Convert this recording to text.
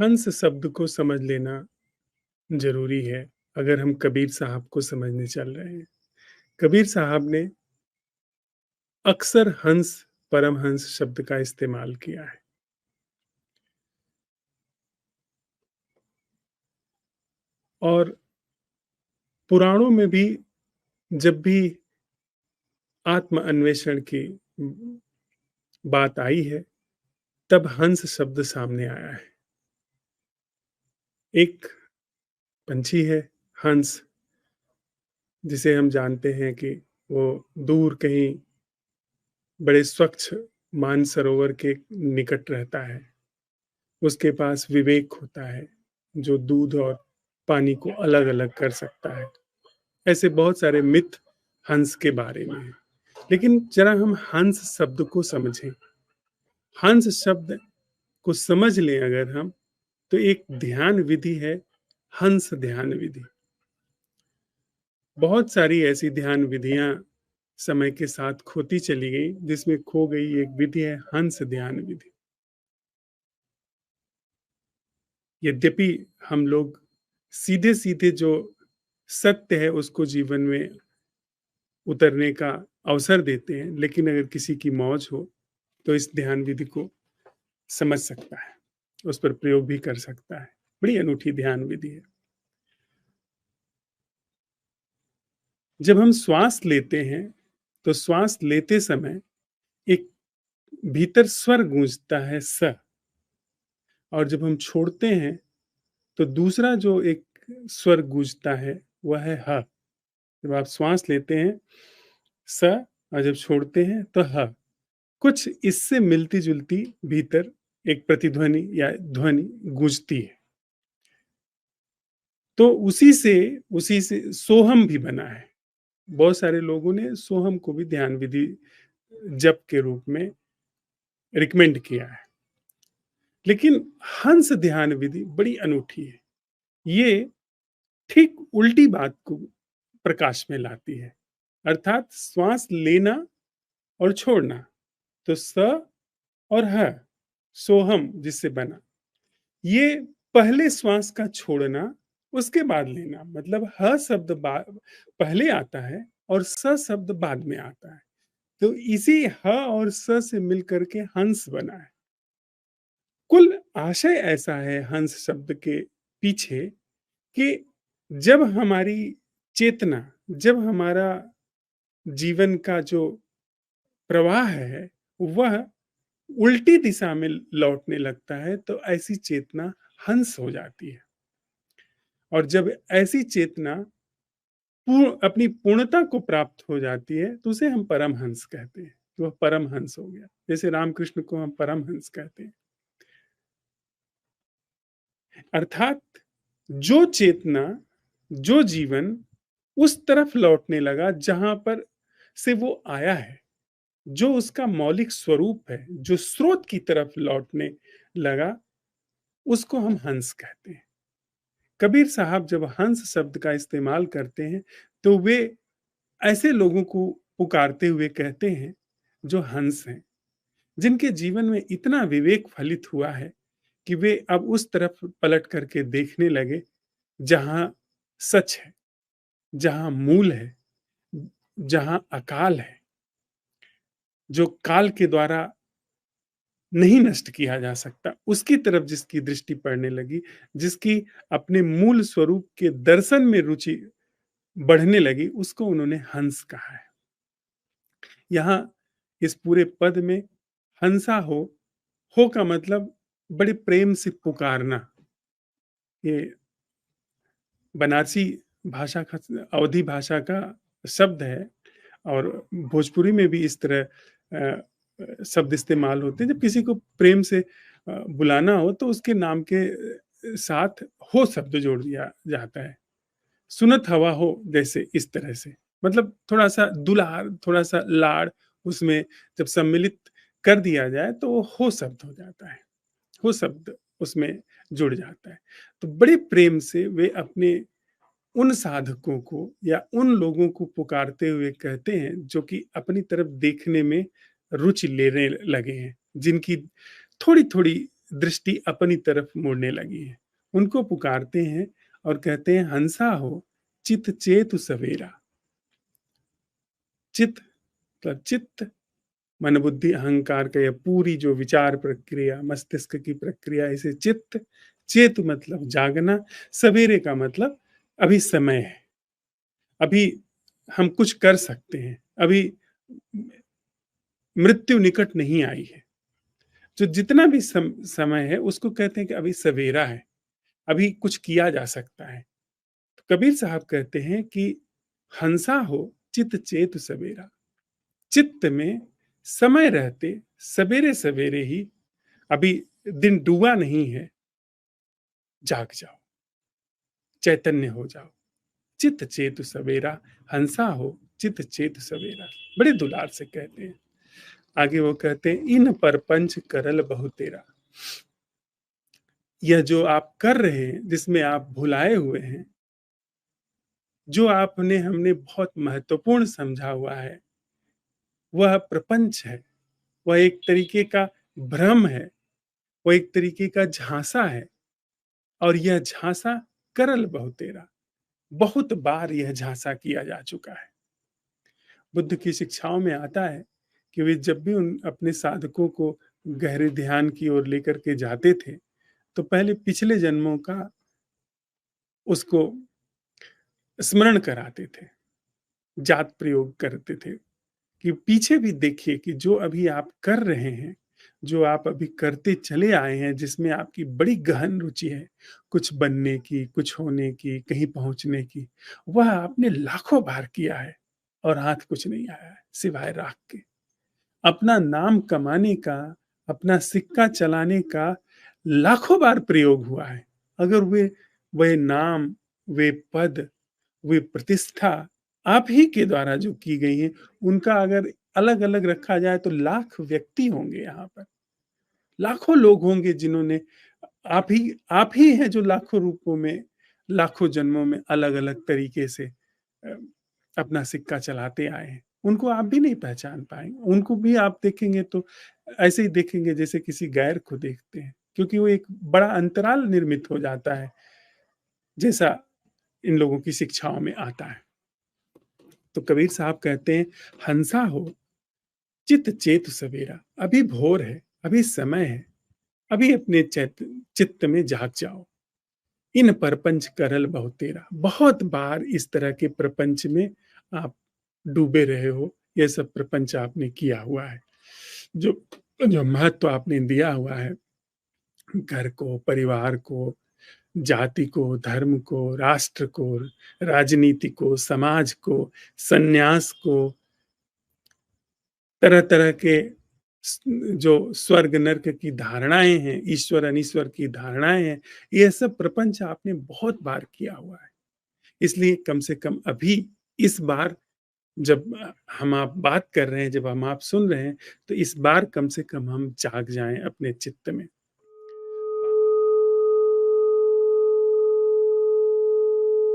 हंस शब्द को समझ लेना ज़रूरी है, अगर हम कबीर साहब को समझने चल रहे हैं। कबीर साहब ने अक्सर हंस, परमहंस शब्द का इस्तेमाल किया है और पुराणों में भी जब भी आत्म अन्वेषण की बात आई है, तब हंस शब्द सामने आया है। एक पंछी है हंस, जिसे हम जानते हैं कि वो दूर कहीं बड़े स्वच्छ मानसरोवर के निकट रहता है। उसके पास विवेक होता है, जो दूध और पानी को अलग-अलग कर सकता है। ऐसे बहुत सारे मिथ हंस के बारे में हैं। लेकिन ज़रा हम हंस शब्द को समझें। हंस शब्द को समझ लें अगर हम, तो एक ध्यान विधि है, हंस ध्यान विधि। बहुत सारी ऐसी ध्यान विधियाँ समय के साथ खोती चली गई, जिसमें खो गई एक विधि है हंस ध्यान विधि। यद्यपि हम लोग सीधे-सीधे जो सत्य है उसको जीवन में उतरने का अवसर देते हैं, लेकिन अगर किसी की मौज हो तो इस ध्यान विधि को समझ सकता है, उस पर प्रयोग भी कर सकता है। बड़ी अनूठी ध्यान विधि है। जब हम श्वास लेते हैं, तो श्वास लेते समय एक भीतर स्वर गूंजता है स, और जब हम छोड़ते हैं तो दूसरा जो एक स्वर गूंजता है वह है ह। जब आप श्वास लेते हैं स, और जब छोड़ते हैं तो ह। कुछ इससे मिलती-जुलती भीतर एक प्रतिध्वनि या ध्वनि गूंजती है। तो उसी से सोहम भी बना है। बहुत सारे लोगों ने सोहम को भी ध्यान विधि जप के रूप में रिकमेंड किया है। लेकिन हंस ध्यान विधि बड़ी अनूठी है। ये ठीक उल्टी बात को प्रकाश में लाती है। अर्थात श्वास लेना और छोड़ना, तो स और ह, सोहम जिससे बना, ये पहले श्वास का छोड़ना, उसके बाद लेना, मतलब ह शब्द पहले आता है और स शब्द बाद में आता है। तो इसी ह और स से मिलकर के हंस बना है। कुल आशय ऐसा है हंस शब्द के पीछे कि जब हमारी चेतना, जब हमारा जीवन का जो प्रवाह है, वह उल्टी दिशा में लौटने लगता है, तो ऐसी चेतना हंस हो जाती है। और जब ऐसी चेतना अपनी पूर्णता को प्राप्त हो जाती है, तो उसे हम परमहंस कहते हैं। तो वह परमहंस हो गया। जैसे रामकृष्ण को हम परमहंस कहते हैं। अर्थात जो चेतना, जो जीवन उस तरफ लौटने लगा जहां पर से वो आया है, जो उसका मौलिक स्वरूप है, जो स्रोत की तरफ लौटने लगा, उसको हम हंस कहते हैं। कबीर साहब जब हंस शब्द का इस्तेमाल करते हैं, तो वे ऐसे लोगों को पुकारते हुए कहते हैं जो हंस हैं, जिनके जीवन में इतना विवेक फलित हुआ है कि वे अब उस तरफ पलट करके देखने लगे जहां सच है, जहां मूल है, जहां अकाल है, जो काल के द्वारा नहीं नष्ट किया जा सकता, उसकी तरफ जिसकी दृष्टि पड़ने लगी, जिसकी अपने मूल स्वरूप के दर्शन में रुचि बढ़ने लगी, उसको उन्होंने हंस कहा है। यहाँ इस पूरे पद में हंसा हो का मतलब बड़े प्रेम से पुकारना। ये बनारसी भाषा का, अवधी भाषा का शब्द है, और भोजपुरी में भी इस तरह शब्द इस्तेमाल होते हैं। जब किसी को प्रेम से बुलाना हो, तो उसके नाम के साथ हो शब्द जोड़ दिया जाता है। सुनत हवा हो, जैसे इस तरह से, मतलब थोड़ा-सा दुलार, थोड़ा-सा लाड़ उसमें जब सम्मिलित कर दिया जाए, तो वो हो शब्द हो जाता है। हो शब्द उसमें जुड़ जाता है। तो बड़े प्रेम से वे अपने उन साधकों को या उन लोगों को पुकारते हुए कहते हैं, जो कि अपनी तरफ देखने में रुचि लेने लगे हैं, जिनकी थोड़ी-थोड़ी दृष्टि अपनी तरफ मुड़ने लगी है। उनको पुकारते हैं और कहते हैं, हंसा हो चित चेतु सवेरा। चित मतलब चित्त, मन बुद्धि अहंकार का यह पूरी जो विचार प्रक्रिया, मस्तिष्क की प्रक्रिया, इसे चित्त, चेत मतलब जागना, सवेरे का मतलब अभी समय है, अभी हम कुछ कर सकते हैं, अभी मृत्यु निकट नहीं आई है। जो जितना भी समय है उसको कहते हैं कि अभी सवेरा है, अभी कुछ किया जा सकता है। तो कबीर साहब कहते हैं कि हंसा हो चित चेत सवेरा। चित्त में समय रहते सवेरे सवेरे ही, अभी दिन डूबा नहीं है, जाग जाओ, चैतन्य हो जाओ। चित चेत सवेरा, हंसा हो चित चेत सवेरा। बड़े दुलार से कहते हैं। आगे वो कहते हैं, इन परपंच करल बहु तेरा। यह जो आप कर रहे हैं, जिसमें आप भुलाए हुए हैं, जो आपने हमने बहुत महत्वपूर्ण समझा हुआ है, वह प्रपंच है, वह एक तरीके का भ्रम है, वह एक तरीके का झांसा है। और यह झांसा करल बहु तेरा, बहुत बार यह झांसा किया जा चुका है। बुद्ध की शिक्षाओं में आता है कि वे जब भी उन अपने साधकों को गहरे ध्यान की ओर लेकर के जाते थे, तो पहले पिछले जन्मों का उसको स्मरण कराते थे, जात प्रयोग करते थे कि पीछे भी देखिए कि जो अभी आप कर रहे हैं, जो आप अभी करते चले आए हैं, जिसमें आपकी बड़ी गहन रुचि है, कुछ बनने की, कुछ होने की, कहीं पहुंचने की, वह आपने लाखों बार किया है और हाथ कुछ नहीं आया है सिवाय राख के। अपना नाम कमाने का, अपना सिक्का चलाने का लाखों बार प्रयोग हुआ है। अगर वे नाम, वे पद, वे प्रतिष्ठा आप ही के द्वारा जो की गई है, उनका अगर अलग अलग रखा जाए तो लाख व्यक्ति होंगे यहाँ पर, लाखों लोग होंगे जिन्होंने, आप ही हैं जो लाखों रूपों में, लाखों जन्मों में अलग अलग तरीके से अपना सिक्का चलाते आए हैं। उनको आप भी नहीं पहचान पाएंगे, उनको भी आप देखेंगे तो ऐसे ही देखेंगे जैसे किसी गैर को देखते हैं, क्योंकि वो एक बड़ा अंतराल निर्मित हो जाता है, जैसा इन लोगों की शिक्षाओं में आता है। तो कबीर साहब कहते हैं, हंसा हो चित चेत सवेरा। अभी भोर है, अभी समय है, अभी अपने चित्त में जाग जाओ। इन परपंच करल बहु तेरा। बहुत बार इस तरह के प्रपंच में आप डूबे रहे हो, ये सब प्रपंच आपने किया हुआ है। जो जो महत्व आपने दिया हुआ है घर को, परिवार को, जाति को, धर्म को, राष्ट्र को, राजनीति को, समाज को, सन्यास को, तरह तरह के जो स्वर्ग नर्क की धारणाएं हैं, ईश्वर अनीश्वर की धारणाएं हैं, ये सब प्रपंच आपने बहुत बार किया हुआ है। इसलिए कम से कम अभी इस बार जब हम आप बात कर रहे हैं, जब हम आप सुन रहे हैं, तो इस बार कम से कम हम जाग जाएं अपने चित्त में।